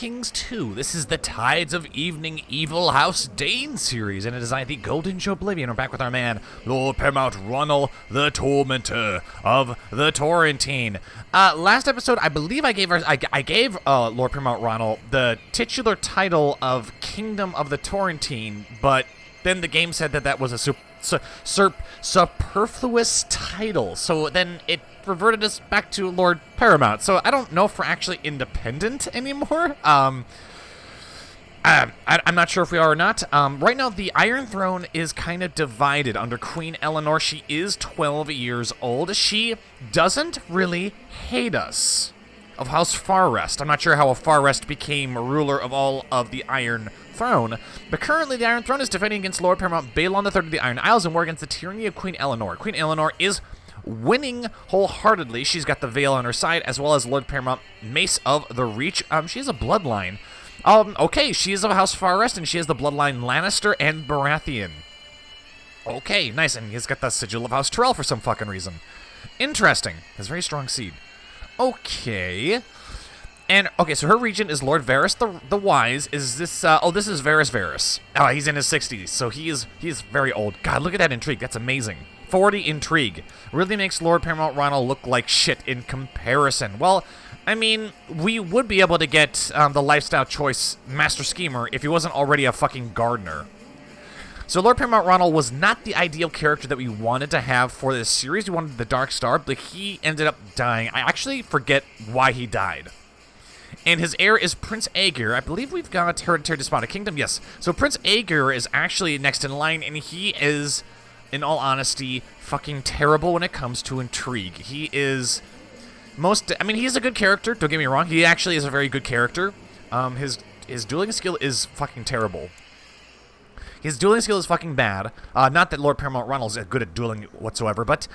Kings 2. This is the Tides of Evening Evil House Dayne series, and it is I, the Golden Oblivion. We're back with our man, Lord Paramount Ronald, the Tormentor of the Torrentine. Last episode, I believe I gave Lord Paramount Ronald the titular title of Kingdom of the Torrentine, but then the game said that was a superfluous title, so then it reverted us back to Lord Paramount. So I don't know if we're actually independent anymore. I'm not sure if we are or not. Right now, the Iron Throne is kind of divided under Queen Eleanor. She is 12 years old. She doesn't really hate us. Of House Farrest. I'm not sure how a Farrest became ruler of all of the Iron Throne, but currently the Iron Throne is defending against Lord Paramount Balon III of the Iron Isles and war against the tyranny of Queen Eleanor. Queen Eleanor is winning wholeheartedly. She's got the Veil on her side, as well as Lord Paramount Mace of the Reach. She has a bloodline. Okay, she is of House Farrest, and she has the bloodline Lannister and Baratheon. Okay, nice, and he's got the sigil of House Tyrell for some fucking reason. Interesting. Has a very strong seed. Okay. And, okay, so her regent is Lord Varys the Wise. Is this, this is Varys. He's in his 60s, so he is very old. God, look at that intrigue. That's amazing. 40 intrigue. Really makes Lord Paramount Ronald look like shit in comparison. Well, I mean, we would be able to get the lifestyle choice Master Schemer if he wasn't already a fucking gardener. So Lord Paramount Ronald was not the ideal character that we wanted to have for this series. We wanted the Dark Star, but he ended up dying. I actually forget why he died. And his heir is Prince Aegir. I believe we've got Hereditary Despotic Kingdom. Yes. So Prince Aegir is actually next in line, and he is, in all honesty, fucking terrible when it comes to intrigue. He is he's a good character. Don't get me wrong. He actually is a very good character. His dueling skill is fucking terrible. His dueling skill is fucking bad. Not that Lord Paramount Ronald is good at dueling whatsoever, but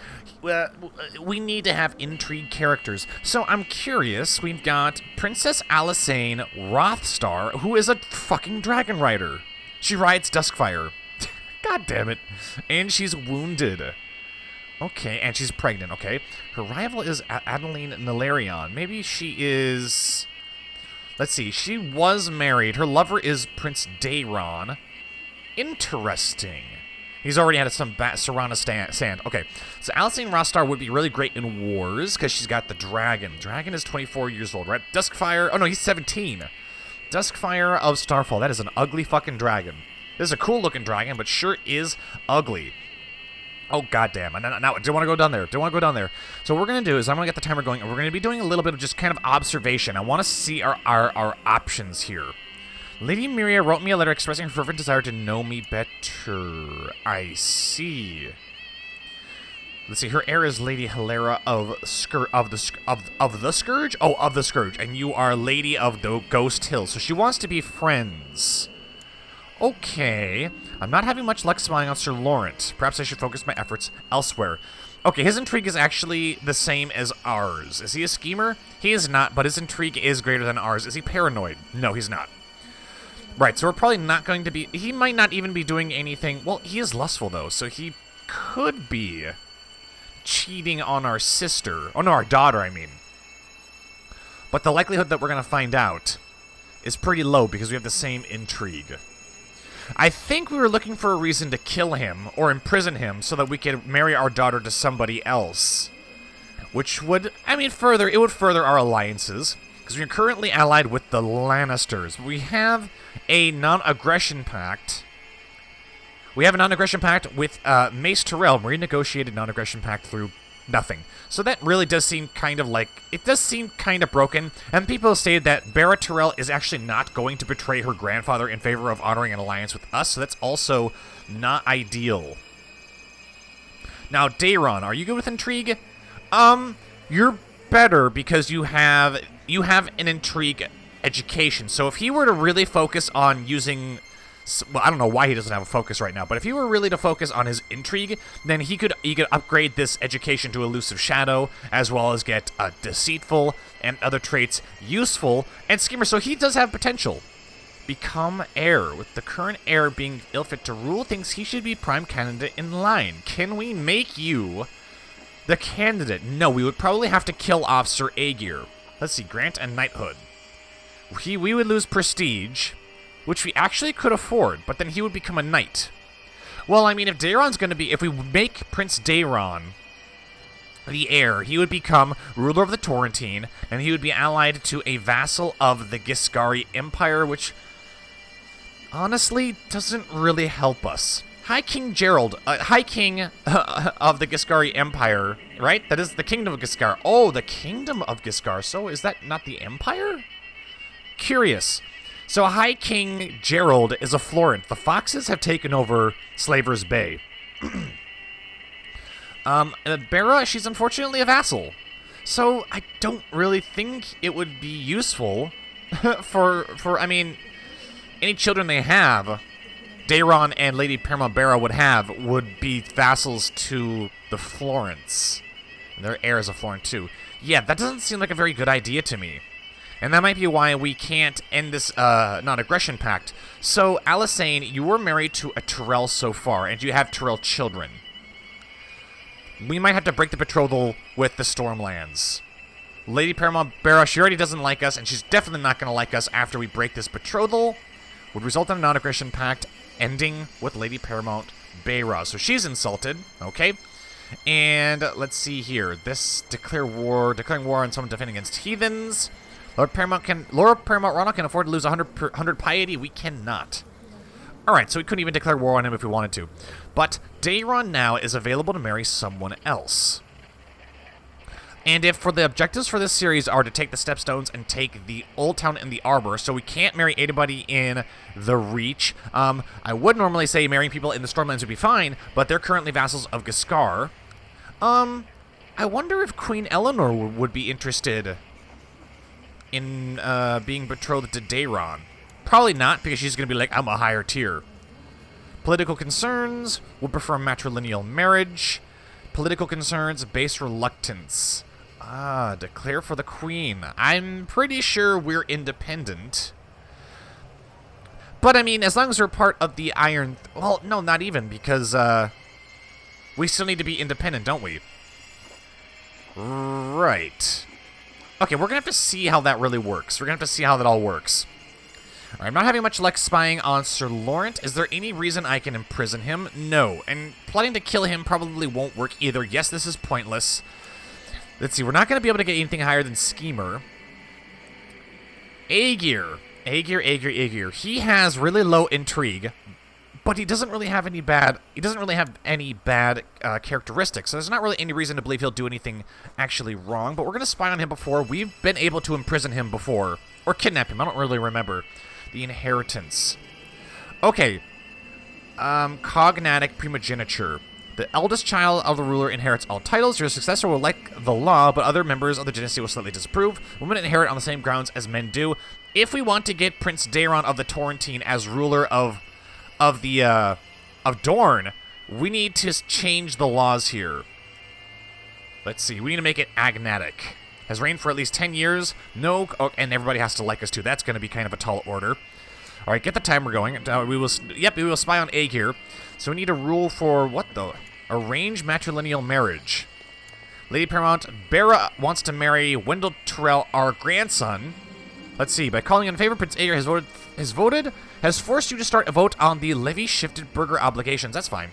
we need to have intrigue characters. So I'm curious. We've got Princess Alysanne Rothstar, who is a fucking dragon rider. She rides Duskfire. God damn it. And she's wounded. Okay, and she's pregnant, okay. Her rival is Adeline Nalarion. Maybe she is... Let's see, she was married. Her lover is Prince Daeron. Interesting. He's already had some Serana sand. Okay, so Alysanne Rothstar would be really great in wars because she's got the dragon. Dragon is 24 years old, right? Duskfire... Oh, no, he's 17. Duskfire of Starfall. That is an ugly fucking dragon. This is a cool-looking dragon, but sure is ugly. Oh, goddamn. Now, I don't want to go down there. Don't want to go down there. So what we're going to do is I'm going to get the timer going, and we're going to be doing a little bit of just kind of observation. I want to see our options here. Lady Miria wrote me a letter expressing her fervent desire to know me better. I see. Let's see. Her heir is Lady Hilera of the Scourge? Oh, of the Scourge. And you are Lady of the Ghost Hill. So she wants to be friends. Okay. I'm not having much luck spying on Sir Laurent. Perhaps I should focus my efforts elsewhere. Okay, his intrigue is actually the same as ours. Is he a schemer? He is not, but his intrigue is greater than ours. Is he paranoid? No, he's not. Right, so we're probably not going to be... He might not even be doing anything... Well, he is lustful, though, so he could be cheating on our sister. Oh, no, our daughter, I mean. But the likelihood that we're going to find out is pretty low because we have the same intrigue. I think we were looking for a reason to kill him or imprison him so that we could marry our daughter to somebody else. Which would, it would further our alliances. Because we're currently allied with the Lannisters. We have a non-aggression pact. We have a non-aggression pact with Mace Tyrell. We renegotiated non-aggression pact through nothing. So that really does seem kind of like... It does seem kind of broken. And people have stated that Barra Tyrell is actually not going to betray her grandfather in favor of honoring an alliance with us. So that's also not ideal. Now, Daeron, are you good with intrigue? You're better because you have an intrigue education. So if he were to really focus on using... Well, I don't know why he doesn't have a focus right now, but if he were really to focus on his intrigue, then he could upgrade this education to Elusive Shadow, as well as get Deceitful and other traits Useful and Schemer. So he does have potential. Become heir. With the current heir being ill-fit to rule, thinks he should be prime candidate in line. Can we make you the candidate? No, we would probably have to kill off Sir Aegir. Let's see, grant and knighthood. we would lose prestige, which we actually could afford, but then he would become a knight. Well, I mean, if Daeron's going to be... If we make Prince Daeron the heir, he would become ruler of the Torrentine, and he would be allied to a vassal of the Giscari Empire, which honestly doesn't really help us. High King Gerold, High King of the Giscari Empire, right? That is the Kingdom of Giscard. Oh, the Kingdom of Giscard. So is that not the Empire? Curious. So High King Gerold is a Florent. The Foxes have taken over Slaver's Bay. Bera, she's unfortunately a vassal. So I don't really think it would be useful for I mean, any children they have, Daeron and Lady Paramount Bera would be vassals to the Florents. And their heir is a Florent too. Yeah, that doesn't seem like a very good idea to me. And that might be why we can't end this non-aggression pact. So, Alysanne, you were married to a Tyrell so far, and you have Tyrell children. We might have to break the betrothal with the Stormlands. Lady Paramount Bera, she already doesn't like us, and she's definitely not going to like us after we break this betrothal. Would result in a non-aggression pact ending with Lady Paramount Bera. So she's insulted, okay? And let's see here. This declaring war on someone defending against heathens. Lord Paramount Ronald can afford to lose 100 piety. We cannot. Alright, so we couldn't even declare war on him if we wanted to. But Daeron now is available to marry someone else. And if for the objectives for this series are to take the Stepstones and take the Oldtown and the Arbor, so we can't marry anybody in the Reach. I would normally say marrying people in the Stormlands would be fine, but they're currently vassals of Giscard. I wonder if Queen Eleanor would be interested in being betrothed to Daeron. Probably not, because she's going to be like, I'm a higher tier. Political concerns, would prefer matrilineal marriage. Political concerns, base reluctance. Declare for the queen. I'm pretty sure we're independent. But, I mean, as long as we're part of the Iron... Well, no, not even, because, we still need to be independent, don't we? Right. Okay, we're going to have to see how that really works. We're going to have to see how that all works. All right, I'm not having much luck spying on Sir Laurent. Is there any reason I can imprison him? No. And plotting to kill him probably won't work either. Yes, this is pointless. Let's see, we're not going to be able to get anything higher than Schemer. Aegir. He has really low intrigue, but he doesn't really have any bad... characteristics, so there's not really any reason to believe he'll do anything actually wrong, but we're going to spy on him before. We've been able to imprison him before, or kidnap him, I don't really remember. The inheritance. Okay. Cognatic primogeniture. The eldest child of the ruler inherits all titles. Your successor will like the law, but other members of the dynasty will slightly disapprove. Women inherit on the same grounds as men do. If we want to get Prince Daeron of the Torrentine as ruler of Dorne, we need to change the laws here. Let's see. We need to make it agnatic. Has reigned for at least 10 years. No, and everybody has to like us too. That's going to be kind of a tall order. All right, get the timer going. We will spy on Aegir. So we need a rule for what though? Arrange matrilineal marriage. Lady Paramount Bera wants to marry Wendell Tyrell, our grandson. Let's see. By calling in favor, Prince Aegir has forced you to start a vote on the levy-shifted burgher obligations. That's fine.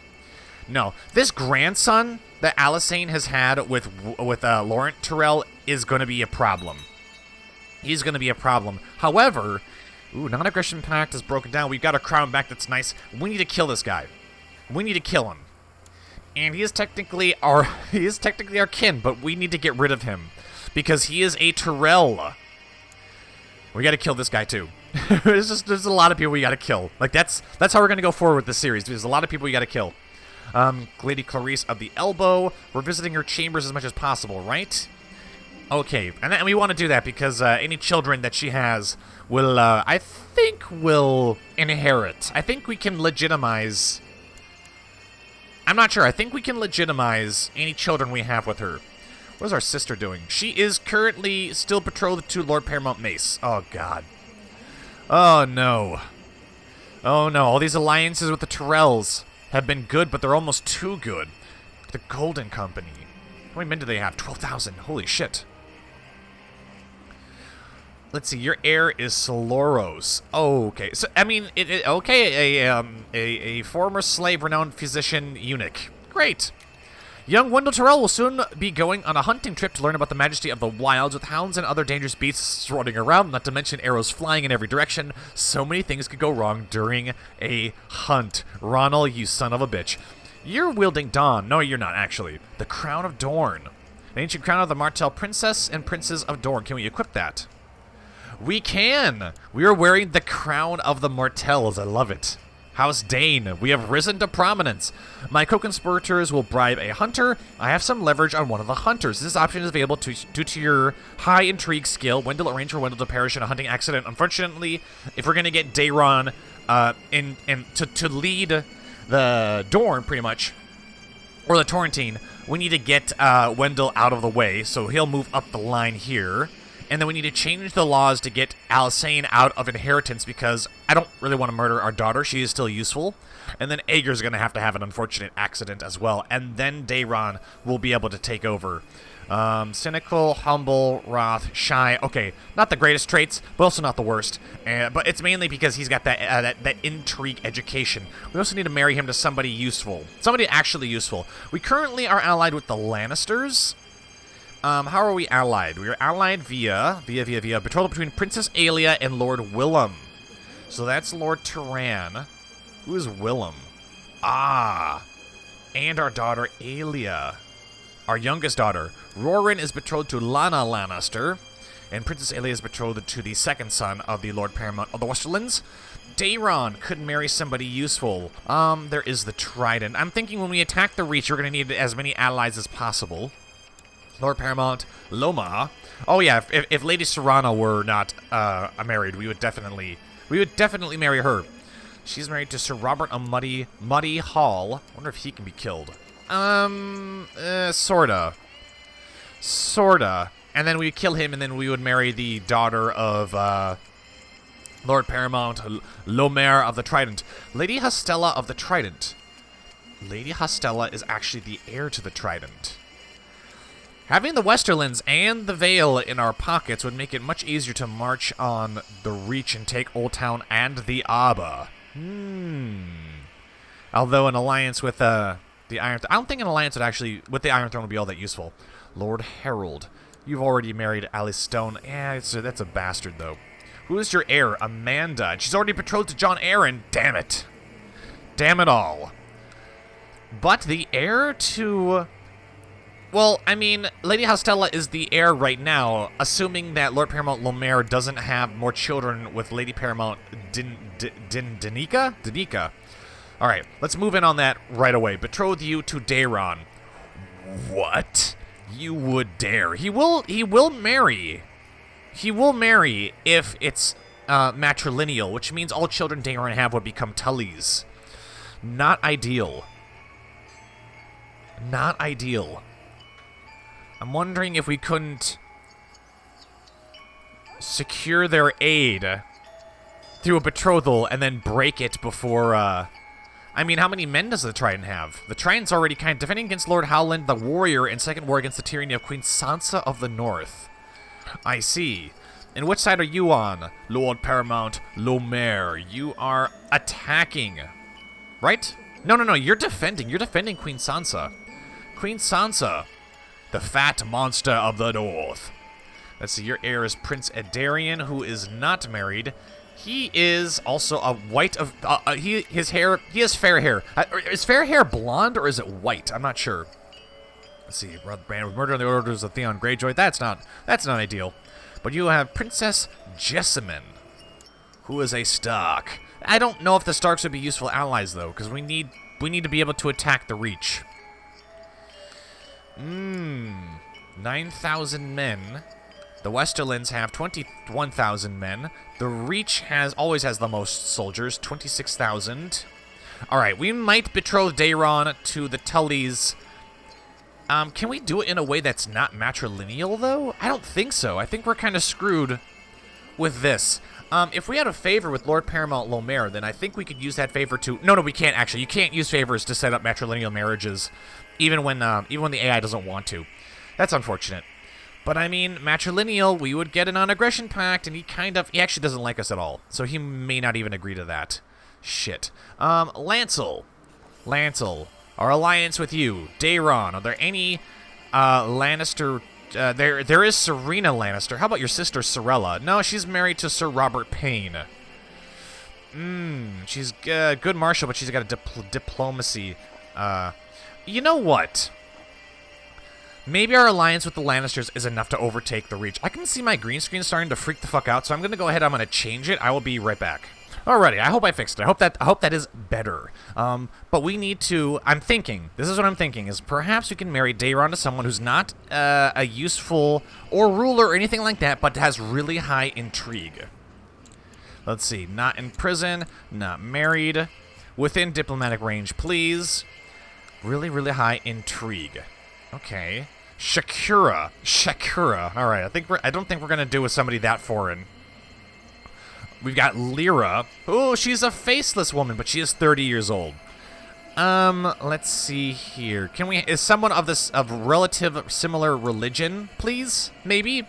No, this grandson that Alysanne has had with Laurent Tyrell is going to be a problem. He's going to be a problem. However, non-aggression pact is broken down. We've got a crown back that's nice. We need to kill this guy. We need to kill him. And he is technically our kin, but we need to get rid of him because he is a Tyrell. We got to kill this guy too. there's a lot of people we got to kill. Like that's how we're going to go forward with this series. There's a lot of people we got to kill. Lady Clarice of the Elbow. We're visiting her chambers as much as possible, right? Okay, and we want to do that because any children that she has will, I think, will inherit. I think we can legitimize... I'm not sure. I think we can legitimize any children we have with her. What is our sister doing? She is currently still betrothed to Lord Paramount Mace. Oh, God. Oh, no. Oh, no. All these alliances with the Tyrells have been good, but they're almost too good. The Golden Company. How many men do they have? 12,000. Holy shit. let's see, your heir is Soloros. Oh, okay. So, I mean, a former slave-renowned physician eunuch. Great. Young Wendell Tyrell will soon be going on a hunting trip to learn about the majesty of the wilds with hounds and other dangerous beasts running around, not to mention arrows flying in every direction. So many things could go wrong during a hunt. Ronald, you son of a bitch. You're wielding Dawn. No, you're not, actually. The Crown of Dorne. An ancient crown of the Martell princess and princes of Dorne. Can we equip that? We can! We are wearing the Crown of the Martells. I love it. House Dayne, we have risen to prominence. My co-conspirators will bribe a hunter. I have some leverage on one of the hunters. This option is available due to your high intrigue skill. Wendell arranged for Wendell to perish in a hunting accident. Unfortunately, if we're going to get Daeron to lead the Dorne, pretty much, or the Torrentine, we need to get Wendell out of the way, so he'll move up the line here. And then we need to change the laws to get Alysanne out of inheritance because I don't really want to murder our daughter. She is still useful. And then Aeger's going to have an unfortunate accident as well. And then Daeron will be able to take over. Cynical, humble, wrath, shy. Okay, not the greatest traits, but also not the worst. But it's mainly because he's got that intrigue education. We also need to marry him to somebody useful. Somebody actually useful. We currently are allied with the Lannisters. How are we allied? We are allied via betrothal between Princess Aelia and Lord Willem. So that's Lord Tyrann. Who is Willem? Ah, and our daughter Aelia, our youngest daughter. Roran is betrothed to Lana Lannister, and Princess Aelia is betrothed to the second son of the Lord Paramount of the Westerlands. Daeron could marry somebody useful. There is the Trident. I'm thinking when we attack the Reach, we're going to need as many allies as possible. Lord Paramount, Loma. Oh yeah, if Lady Serrana were not married, we would definitely marry her. She's married to Sir Robert of Muddy Hall. I wonder if he can be killed. Sorta. And then we kill him, and then we would marry the daughter of Lord Paramount, Lomer of the Trident. Lady Hostella of the Trident. Lady Hostella is actually the heir to the Trident. Having the Westerlands and the Vale in our pockets would make it much easier to march on the Reach and take Oldtown and the Arbor. Although an alliance with the Iron... I don't think an alliance with the Iron Throne would be all that useful. Lord Harold. You've already married Alice Stone. Yeah, that's a bastard, though. Who is your heir? Amanda. And she's already betrothed to John Arryn. Damn it. Damn it all. But the heir to... Well, I mean, Lady Hostella is the heir right now, assuming that Lord Paramount Lomer doesn't have more children with Lady Paramount Danica? Alright, let's move in on that right away. Betroth you to Daeron. What? You would dare. He will marry. He will marry if it's matrilineal, which means all children Daeron have would become Tullys. Not ideal. Not ideal. I'm wondering if we couldn't secure their aid through a betrothal and then break it before, I mean, how many men does the Trident have? The Trident's already kind of defending against Lord Howland the Warrior in second war against the tyranny of Queen Sansa of the North. I see. And which side are you on, Lord Paramount Lomer? You are attacking, right? No, you're defending. You're defending Queen Sansa. Queen Sansa. The fat monster of the north. Let's see, your heir is Prince Edarian, who is not married. He is also a white of... he has fair hair. Is fair hair blonde or is it white? I'm not sure. Let's see, brand with murder on the orders of Theon Greyjoy. That's not ideal. But you have Princess Jessamine, who is a Stark. I don't know if the Starks would be useful allies, though, because we need to be able to attack the Reach. 9,000 men. The Westerlands have 21,000 men. The Reach always has the most soldiers, 26,000. Alright, we might betroth Daeron to the Tullys. Can we do it in a way that's not matrilineal, though? I don't think so. I think we're kind of screwed with this. If we had a favor with Lord Paramount Lomer, then I think we could use that favor to... No, we can't, actually. You can't use favors to set up matrilineal marriages, even when the AI doesn't want to. That's unfortunate. But I mean, matrilineal, we would get a non-aggression pact, and he actually doesn't like us at all. So he may not even agree to that. Shit. Lancel, our alliance with you. Daeron, are there any, Lannister, there is Serena Lannister. How about your sister, Sorella? No, she's married to Sir Robert Payne. She's a good marshal, but she's got a diplomacy. You know what? Maybe our alliance with the Lannisters is enough to overtake the Reach. I can see my green screen starting to freak the fuck out, so I'm going to go ahead, I'm going to change it. I will be right back. Alrighty, I hope I fixed it. I hope that is better. But we need to, this is what I'm thinking, is perhaps we can marry Daeron to someone who's not a useful or ruler or anything like that, but has really high intrigue. Let's see, not in prison, not married, within diplomatic range, please. Really, really high intrigue. Okay. Shakura. All right. I don't think we're gonna do with somebody that foreign. We've got Lyra. Oh, she's a faceless woman, but she is 30 years old. Let's see here. Is someone of relative similar religion, please? Maybe.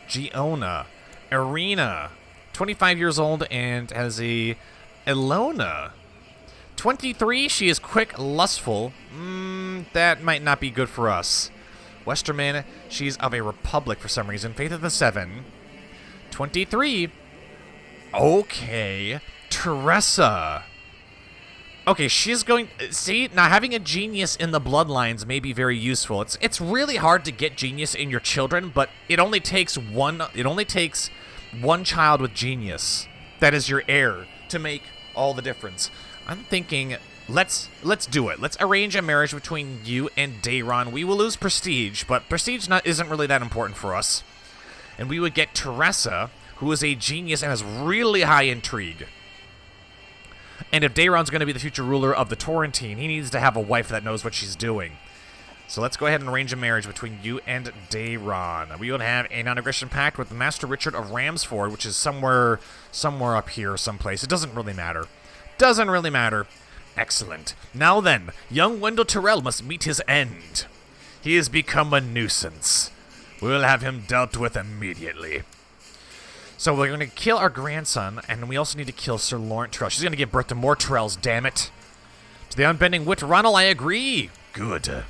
Giona. Irina. 25 years old and has a Elona. 23, she is quick, lustful. That might not be good for us. Westerman, she's of a republic for some reason. Faith of the Seven. 23. Okay. Teresa. Okay, she's going... See, now having a genius in the bloodlines may be very useful. It's really hard to get genius in your children, but it only takes one child with genius that is your heir to make all the difference. I'm thinking, let's do it. Let's arrange a marriage between you and Daeron. We will lose prestige, but prestige isn't really that important for us. And we would get Teresa, who is a genius and has really high intrigue. And if Daeron's going to be the future ruler of the Torrentine, he needs to have a wife that knows what she's doing. So let's go ahead and arrange a marriage between you and Daeron. We will have a non-aggression pact with Master Richard of Ramsford, which is somewhere up here someplace. It doesn't really matter. Doesn't really matter. Excellent. Now then, young Wendell Tyrell must meet his end. He has become a nuisance. We'll have him dealt with immediately. So we're going to kill our grandson, and we also need to kill Sir Laurent Tyrell. She's going to give birth to more Tyrells, damn it. To the unbending wit, Ronald, I agree. Good.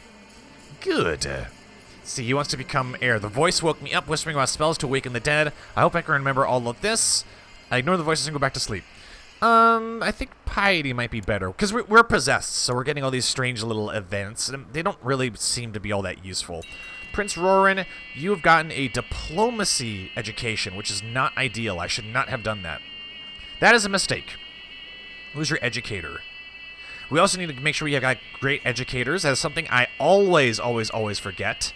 See, he wants to become heir. The voice woke me up, whispering about spells to awaken the dead. I hope I can remember all of this. I ignore the voices and go back to sleep. I think piety might be better, because we're possessed, so we're getting all these strange little events, and they don't really seem to be all that useful. Prince Roran, you have gotten a diplomacy education, which is not ideal. I should not have done that. That is a mistake. Who's your educator? We also need to make sure we have got great educators. That is something I always forget.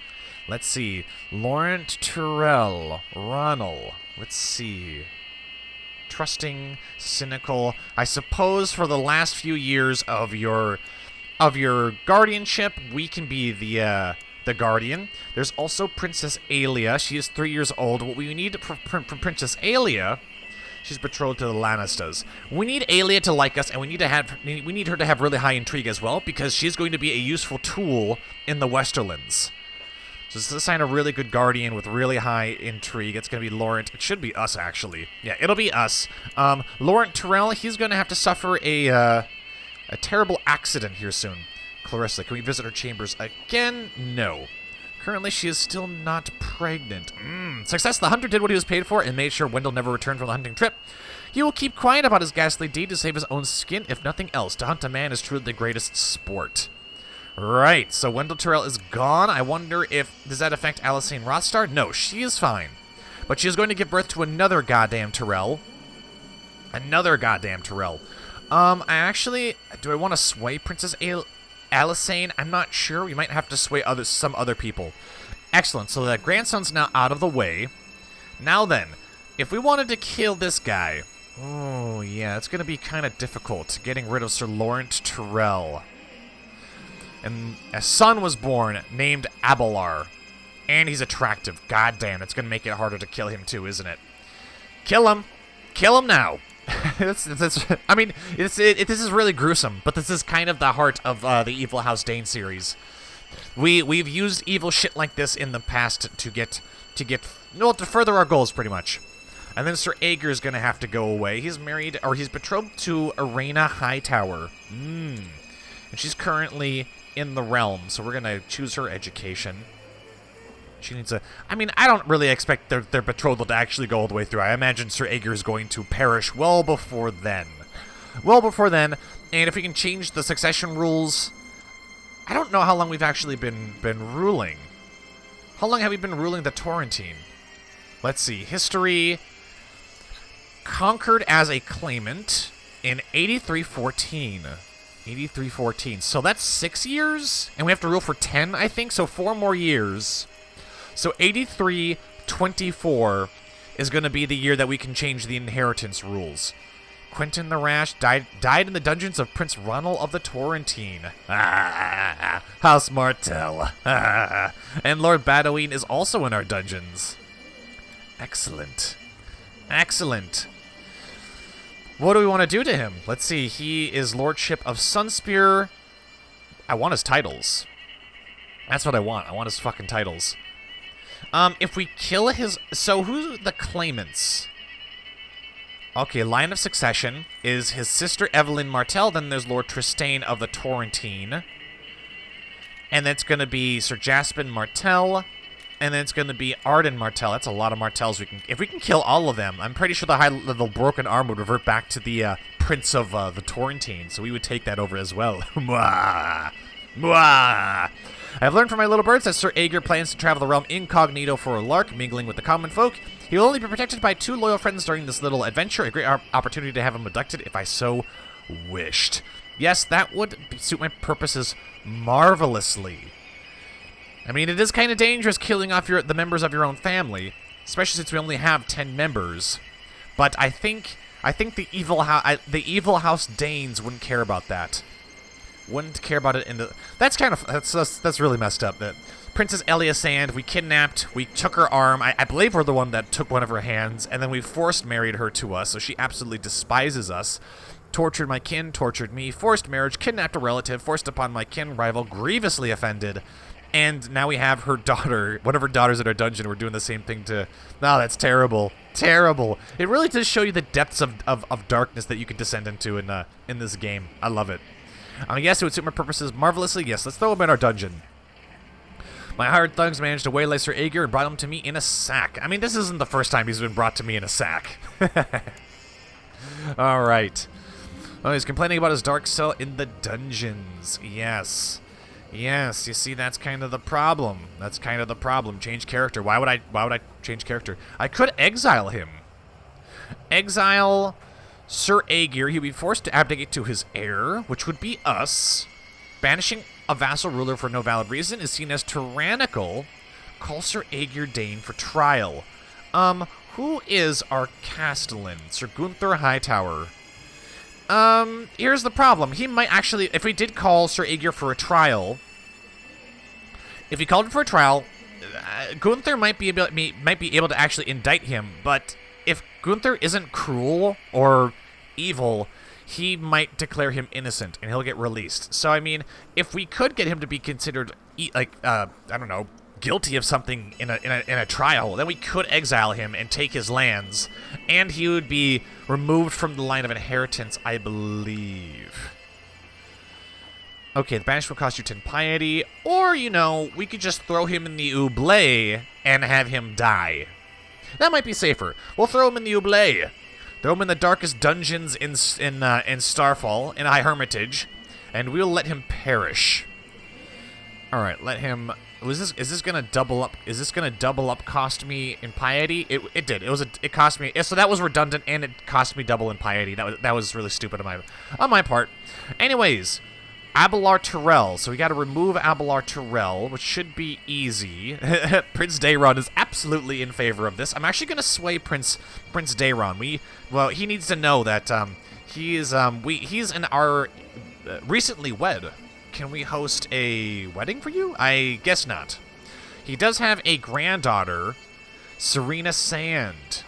Let's see. Laurent Tyrell. Ronald. Let's see. Trusting, cynical. I suppose for the last few years of your guardianship, we can be the guardian. There's also Princess Aelia. She is 3 years old. What we need from Princess Aelia, she's betrothed to the Lannisters. We need Aelia to like us, and we need her to have really high intrigue as well, because she's going to be a useful tool in the Westerlands. So this is a sign of really good guardian with really high intrigue. It's going to be Laurent. It should be us, actually. Yeah, it'll be us. Laurent Tyrell, he's going to have to suffer a terrible accident here soon. Clarissa, can we visit her chambers again? No. Currently, she is still not pregnant. Success, the hunter did what he was paid for and made sure Wendell never returned from the hunting trip. He will keep quiet about his ghastly deed to save his own skin, if nothing else. To hunt a man is truly the greatest sport. Right, so Wendell Tyrell is gone. I wonder if... Does that affect Alysanne Rothstar? No, she is fine. But she is going to give birth to another goddamn Tyrell. Another goddamn Tyrell. I actually... Do I want to sway Princess Alysanne? I'm not sure. We might have to sway some other people. Excellent, so that grandson's now out of the way. Now then, if we wanted to kill this guy... Oh, yeah, it's going to be kind of difficult getting rid of Sir Laurent Tyrell. And a son was born named Abelard. And he's attractive. God damn, it's going to make it harder to kill him too, isn't it? Kill him. Kill him now. I mean, this is really gruesome, but this is kind of the heart of the Evil House Dayne series. We've used evil shit like this in the past to get to get, well, to further our goals, pretty much. And then Sir Aeger's gonna have to go away. He's married, or he's betrothed to Arena Hightower. And she's currently in the realm, so we're gonna choose her education. She needs a... I mean, I don't really expect their betrothal to actually go all the way through. I imagine Sir Aeger's going to perish well before then. Well before then, and if we can change the succession rules... I don't know how long we've actually been ruling. How long have we been ruling the Torrentine? Let's see. History... Conquered as a claimant in 8314. 8314. So that's 6 years? And we have to rule for 10, I think? So 4 more years. So 8324 is going to be the year that we can change the inheritance rules. Quentin the Rash died in the dungeons of Prince Ronald of the Torrentine. House Martell. And Lord Badawine is also in our dungeons. Excellent. Excellent. What do we want to do to him? Let's see. He is Lordship of Sunspear. I want his titles. That's what I want. I want his fucking titles. If we kill his... So, who's the claimants? Okay, line of succession is his sister Evelyn Martell. Then there's Lord Trystane of the Torrentine. And that's going to be Sir Jaspin Martell. And then it's going to be Arden Martell. That's a lot of Martells. If we can kill all of them, I'm pretty sure the broken arm would revert back to the Prince of the Torrentine. So we would take that over as well. Mwah! Mwah! I've learned from my little birds that Sir Aeger plans to travel the realm incognito for a lark, mingling with the common folk. He will only be protected by 2 loyal friends during this little adventure. A great opportunity to have him abducted if I so wished. Yes, that would suit my purposes marvelously. I mean, it is kind of dangerous killing off the members of your own family, especially since we only have 10 members. But I think the evil House Daynes wouldn't care about that. Wouldn't care about it that's really messed up. That Princess Eliasand, we kidnapped, we took her arm. I believe we're the one that took one of her hands, and then we forced married her to us, so she absolutely despises us. Tortured my kin, tortured me, forced marriage, kidnapped a relative, forced upon my kin rival, grievously offended. And now we have her daughter, one of her daughters in our dungeon. We're doing the same thing to... No, that's terrible. Terrible. It really does show you the depths of darkness that you can descend into in this game. I love it. Yes, it would suit my purposes marvelously. Yes, let's throw him in our dungeon. My hired thugs managed to waylay Sir Aeger and brought him to me in a sack. I mean, this isn't the first time he's been brought to me in a sack. All right. Oh, he's complaining about his dark cell in the dungeons. Yes. Yes, you see, that's kind of the problem. That's kind of the problem. Change character. Why would I change character? I could exile him. Exile Sir Aeger. He'd be forced to abdicate to his heir, which would be us. Banishing a vassal ruler for no valid reason is seen as tyrannical. Call Sir Aeger Dayne for trial. Who is our castellan? Sir Gunther Hightower. Here's the problem. He might actually, if we did call Sir Aeger for a trial, if he called him for a trial, Gunther might be able to actually indict him, but if Gunther isn't cruel or evil, he might declare him innocent and he'll get released. So, I mean, if we could get him to be considered, I don't know, guilty of something in a trial, then we could exile him and take his lands, and he would be removed from the line of inheritance, I believe. Okay, the banish will cost you 10 piety, or, you know, we could just throw him in the oubliette and have him die. That might be safer. We'll throw him in the oubliette. Throw him in the darkest dungeons in Starfall, in High Hermitage, and we'll let him perish. All right, let him. Is this gonna double up? Is this gonna double up? Cost me in piety? It did. It cost me. So that was redundant, and it cost me double in piety. That was really stupid on my part. Anyways, Abelard Tyrell. So we got to remove Abelard Tyrell, which should be easy. Prince Daeron is absolutely in favor of this. I'm actually gonna sway Prince Daeron. Well, he needs to know that he's in our recently wed. Can we host a wedding for you? I guess not. He does have a granddaughter, Serena Sand.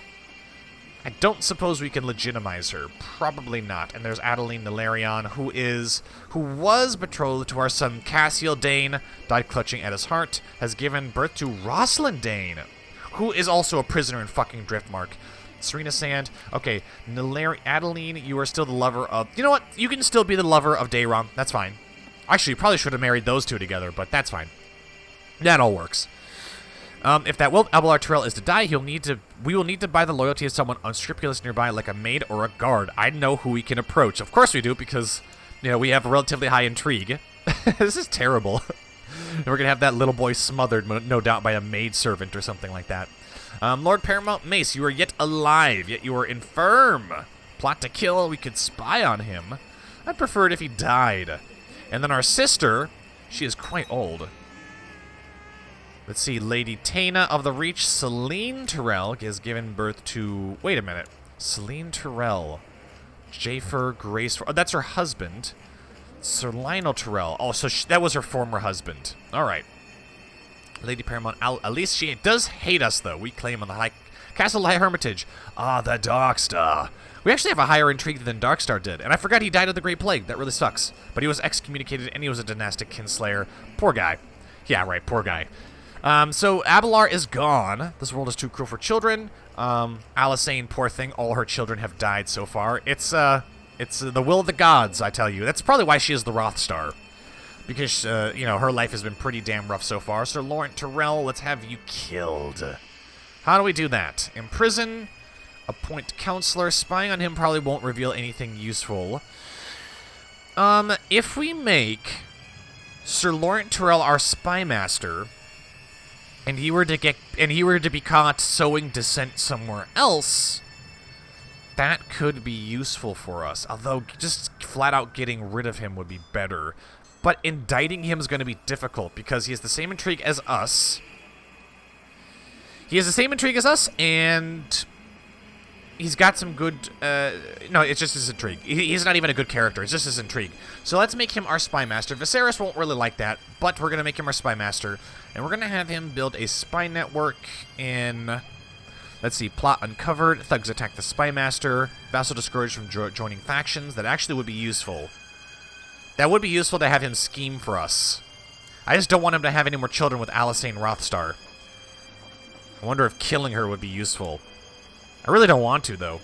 I don't suppose we can legitimize her. Probably not. And there's Adeline Nilarion, who was betrothed to our son Cassiel Dayne, died clutching at his heart, has given birth to Rosalind Dayne, who is also a prisoner in fucking Driftmark. Serena Sand. Okay, Adeline, you are still the lover of... You know what? You can still be the lover of Dayron. That's fine. Actually, you probably should have married those two together, but that's fine. That all works. If that Abelard Tyrell is to die, we will need to buy the loyalty of someone unscrupulous nearby, like a maid or a guard. I know who we can approach. Of course we do, because, you know, we have a relatively high intrigue. This is terrible. And we're going to have that little boy smothered, no doubt, by a maidservant or something like that. Lord Paramount Mace, you are yet alive, yet you are infirm. Plot to kill, we could spy on him. I'd prefer it if he died. And then our sister, she is quite old. Let's see, Lady Taina of the Reach, Celine Tyrell, has given birth to... Wait a minute. Celine Tyrell. Jafer Grace... Oh, that's her husband. Sir Lionel Tyrell. Oh, so that was her former husband. All right. Lady Paramount... At least she does hate us, though. We claim on the Castle High Hermitage. Ah, the Darkstar. We actually have a higher intrigue than Darkstar did. And I forgot he died of the Great Plague. That really sucks. But he was excommunicated, and he was a dynastic kinslayer. Poor guy. Yeah, right, poor guy. So Abelard is gone. This world is too cruel for children. Alysain, poor thing, all her children have died so far. It's the will of the gods, I tell you. That's probably why she is the Rothstar. Because, you know, her life has been pretty damn rough so far. Sir Laurent Tyrell, let's have you killed. How do we do that? Imprison, appoint counselor. Spying on him probably won't reveal anything useful. If we make Sir Laurent Tyrell our spy master... And he were to be caught sowing dissent somewhere else, that could be useful for us. Although just flat out getting rid of him would be better. But indicting him is going to be difficult because he has the same intrigue as us. And he's got some good... no, it's just his intrigue. He's not even a good character. It's just his intrigue. So let's make him our spy master. Viserys won't really like that, but we're going to make him our spy master. And we're going to have him build a spy network in... Let's see. Plot uncovered. Thugs attack the spy master. Vassal discouraged from joining factions. That actually would be useful. That would be useful to have him scheme for us. I just don't want him to have any more children with Alysain Rothstar. I wonder if killing her would be useful. I really don't want to, though.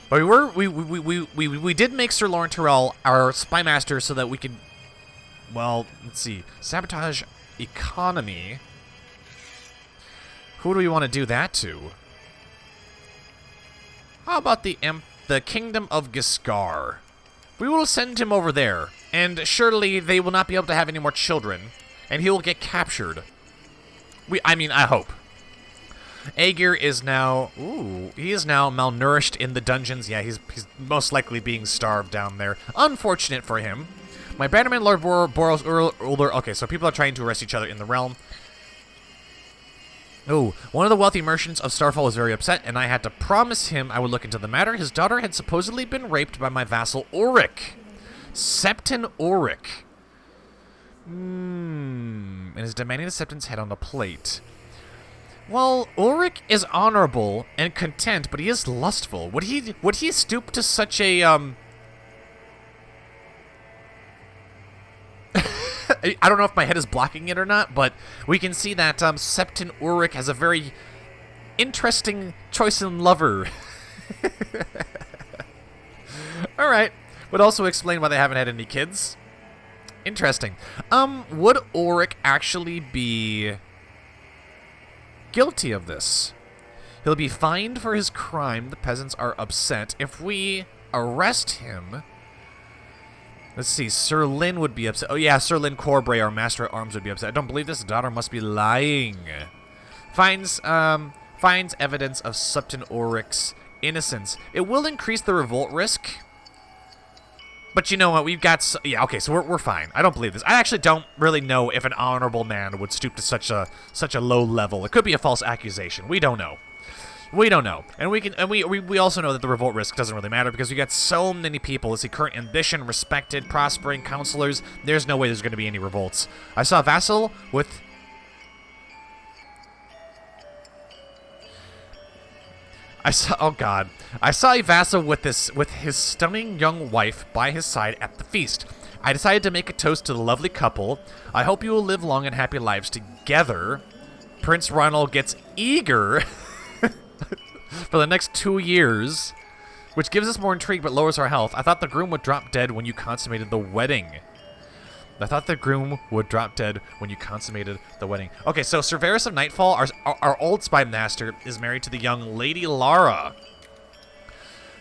But we did make Sir Laurent Tyrell our spy master so that we could, well, let's see, sabotage economy. Who do we want to do that to? How about the Kingdom of Giscar? We will send him over there, and surely they will not be able to have any more children, and he will get captured. I hope. Aegir is now... Ooh, he is now malnourished in the dungeons. Yeah, he's most likely being starved down there. Unfortunate for him. My bannerman, Lord Boros Ulder... Okay, so people are trying to arrest each other in the realm. Oh, one of the wealthy merchants of Starfall was very upset, and I had to promise him I would look into the matter. His daughter had supposedly been raped by my vassal, Ulrich. Septon Ulrich. And is demanding the Septon's head on the plate. Well, Ulrich is honorable and content, but he is lustful. Would he stoop to such a I don't know if my head is blocking it or not, but we can see that Septon Ulrich has a very interesting choice in lover. All right, would also explain why they haven't had any kids. Interesting. Would Ulrich actually be guilty of this? He'll be fined for his crime. The peasants are upset. If we arrest him... Let's see, Sir Lyn would be upset. Oh yeah, Sir Lyn Corbray, our master at arms, would be upset. I don't believe this. The daughter must be lying. Finds evidence of Septon Ulrich's innocence. It will increase the revolt risk. But you know what? We've got... yeah, okay, so we're fine. I don't believe this. I actually don't really know if an honorable man would stoop to such a low level. It could be a false accusation. We don't know. We don't know. And we also know that the revolt risk doesn't really matter because we got so many people. Let's see, current ambition, respected, prospering, counselors. There's no way there's going to be any revolts. I saw a vassal with... oh god. I saw a vassal with his stunning young wife by his side at the feast. I decided to make a toast to the lovely couple. I hope you will live long and happy lives together. Prince Ronald gets eager for the next 2 years, which gives us more intrigue but lowers our health. I thought the groom would drop dead when you consummated the wedding. Okay, so Cerberus of Nightfall, our old spy master, is married to the young Lady Lara.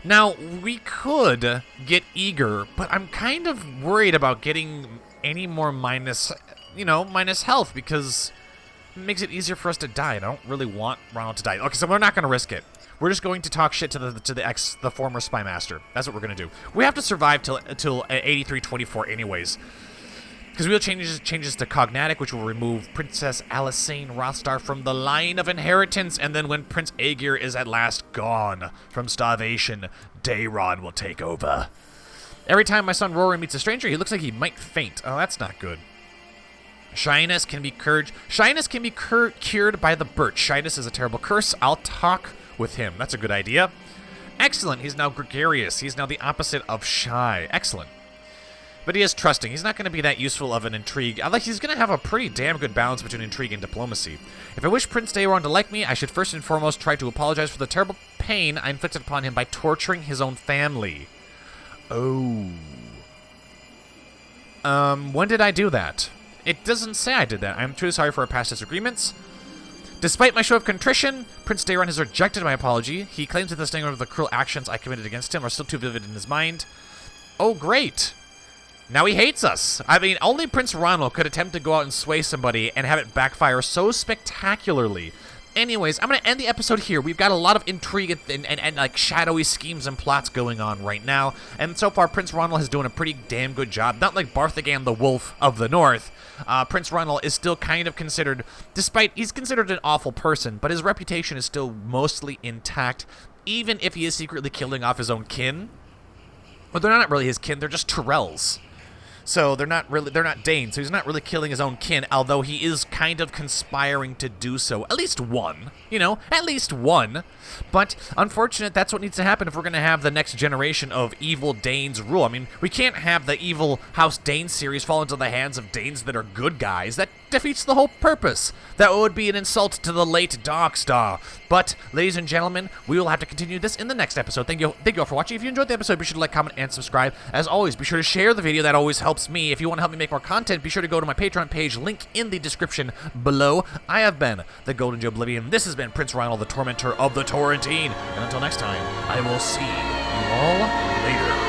Now, we could get eager, but I'm kind of worried about getting any more minus health, because it makes it easier for us to die. I don't really want Ronald to die. Okay, so we're not going to risk it. We're just going to talk shit to the former spy master. That's what we're going to do. We have to survive till 8324 anyways. Because we'll changes to cognatic, which will remove Princess Alicane Rothstar from the line of inheritance, and then when Prince Aegir is at last gone from starvation, Daeron will take over. Every time my son Rory meets a stranger, he looks like he might faint. Oh, that's not good. Shyness can be cured. Cured by the birch. Shyness is a terrible curse. I'll talk with him. That's a good idea. Excellent. He's now gregarious. He's now the opposite of shy. Excellent. But he is trusting. He's not going to be that useful of an intrigue. He's going to have a pretty damn good balance between intrigue and diplomacy. If I wish Prince Daeron to like me, I should first and foremost try to apologize for the terrible pain I inflicted upon him by torturing his own family. Oh. When did I do that? It doesn't say I did that. I'm truly sorry for our past disagreements. Despite my show of contrition, Prince Daeron has rejected my apology. He claims that the sting of the cruel actions I committed against him are still too vivid in his mind. Oh, great. Now he hates us. I mean, only Prince Ronald could attempt to go out and sway somebody and have it backfire so spectacularly. Anyways, I'm going to end the episode here. We've got a lot of intrigue and like shadowy schemes and plots going on right now. And so far, Prince Ronald is doing a pretty damn good job. Not like Barthagan the Wolf of the North. Prince Ronald is still kind of considered, he's considered an awful person, but his reputation is still mostly intact, even if he is secretly killing off his own kin. Well, they're not really his kin, they're just Tyrells. So they're not Dayne, so he's not really killing his own kin, although he is kind of conspiring to do so. At least one, at least one. But unfortunate, that's what needs to happen if we're going to have the next generation of evil Daynes rule. I mean, we can't have the evil House Dayne series fall into the hands of Daynes that are good guys. That defeats the whole purpose. That would be an insult to the late Darkstar. But, ladies and gentlemen, we will have to continue this in the next episode. Thank you all for watching. If you enjoyed the episode, be sure to like, comment, and subscribe. As always, be sure to share the video. That always helps me. If you want to help me make more content, be sure to go to my Patreon page, link in the description below. I have been the Golden Joe Oblivion. This has been Prince Ronald, the Tormentor of the Torrentine. And until next time, I will see you all later.